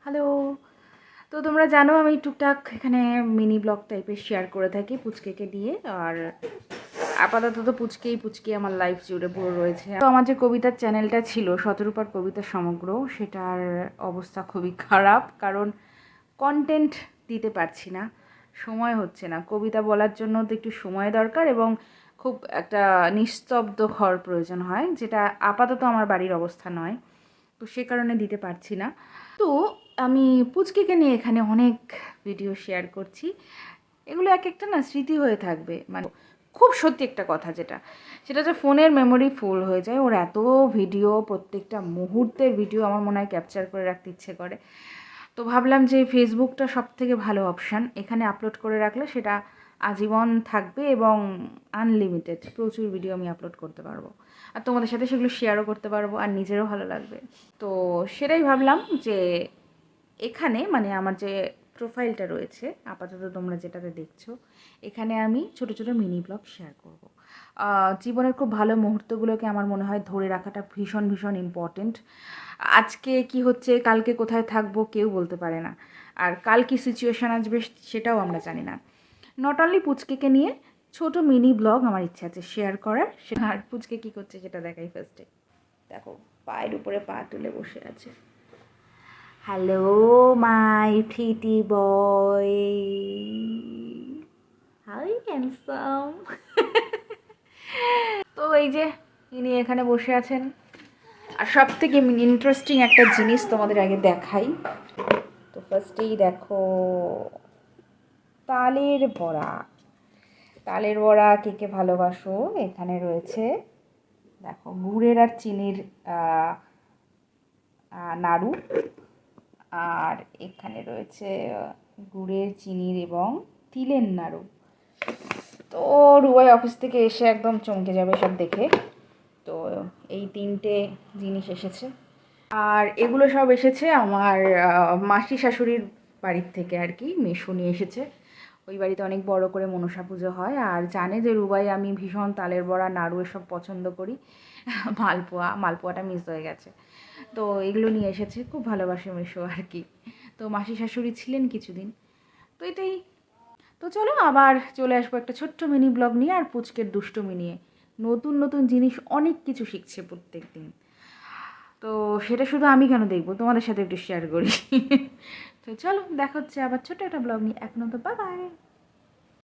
Hello. তো তোমরা জানো আমি টুকটাক এখানে মিনি ব্লগ টাইপের শেয়ার করে থাকি পুচকেকে নিয়ে। আর আপাতত তো পুচকেই আমার লাইফ জুড়ে পুরো রয়েছে। তো আমার যে কবিতার চ্যানেলটা ছিল শতরূপার কবিতা সমগ্র, সেটার অবস্থা খুবই খারাপ, কারণ কন্টেন্ট দিতে পারছি না, সময় হচ্ছে না। কবিতা বলার জন্য তো একটু সময় দরকার এবং খুব একটা নিস্তব্ধ ঘর প্রয়োজন হয়, যেটা আপাতত আমার বাড়ির অবস্থা নয়। তো সে কারণে দিতে পারছি না। তো আমি পুচকেকে নিয়ে এখানে অনেক ভিডিও শেয়ার করছি। এগুলো এক একটা না স্মৃতি হয়ে থাকবে। মানে খুব সত্যি একটা কথা, সেটা যে ফোনের মেমোরি ফুল হয়ে যায়। ওর এত ভিডিও, প্রত্যেকটা মুহূর্তের ভিডিও আমার মনে হয় ক্যাপচার করে রাখতে ইচ্ছে করে। তো ভাবলাম যে ফেসবুকটা সব থেকে ভালো অপশান। এখানে আপলোড করে রাখলে সেটা আজীবন থাকবে এবং আনলিমিটেড প্রচুর ভিডিও আমি আপলোড করতে পারবো, আর তোমাদের সাথে সেগুলো শেয়ারও করতে পারবো, আর নিজেরও ভালো লাগবে। তো সেটাই ভাবলাম যে এখানে মানে আমার যে প্রোফাইলটা রয়েছে আপাতত তোমরা যেটাতে দেখছো, এখানে আমি ছোট ছোট মিনি ব্লগ শেয়ার করব। জীবনের খুব ভালো মুহূর্তগুলোকে আমার মনে হয় ধরে রাখাটা ভীষণ ভীষণ ইম্পর্টেন্ট। আজকে কি হচ্ছে, কালকে কোথায় থাকবো কেউ বলতে পারে না, আর কাল কি সিচুয়েশান আসবে সেটাও আমরা জানি না। নট অনলি পুচকেকে নিয়ে ছোট মিনি ব্লগ আমার ইচ্ছা আছে শেয়ার করার। আর পুচকে কী করছে সেটা দেখাই ফার্স্টে। দেখো, পায়ের উপরে পা তুলে বসে আছে। Hello my pretty boy, hi handsome. তো এই যে ইনি এখানে বসে আছেন। আর সব থেকে ইন্টারেস্টিং একটা জিনিস তোমাদের আগে দেখাই। তো ফার্স্টেই দেখো, তালের বড়া। তালের বড়া কে কে ভালোবাসো, এখানে রয়েছে দেখো গুড়ের আর চিনির নাড়ু। আর এখানে রয়েছে গুড়ের, চিনির এবং তিলের নাড়ু। তো রুবাই অফিস থেকে এসে একদম চমকে যাবে সব দেখে। তো এই তিনটে জিনিস এসেছে। আর এগুলো সব এসেছে আমার মাসি শাশুড়ির বাড়ির থেকে আর কি, মেসো নিয়ে এসেছে। ওই বাড়িতে অনেক বড় করে মনসা পুজো হয়, আর জানে যে রুবাই আমি ভীষণ তালের বড়া, নাড়ু এসব পছন্দ করি। মালপোয়াটা মিস হয়ে গেছে। তো এগুলো নিয়ে এসেছে, খুব ভালোবাসে মেসো আর কি। তো মাসি শাশুড়ি ছিলেন কিছুদিন। তো এটাই। তো চলো আবার চলে আসবো একটা ছোট্ট মিনি ব্লগ নিয়ে আর পুচকের দুষ্টুমি নিয়ে। নতুন নতুন জিনিস অনেক কিছু শিখছে প্রত্যেক দিন। তো সেটা শুধু আমি কেন দেখবো, তোমাদের সাথে একটু শেয়ার করি। তো চলো দেখা হচ্ছে আবার ছোট্ট একটা ব্লগ নিয়ে। এখনো তো বাই বাই।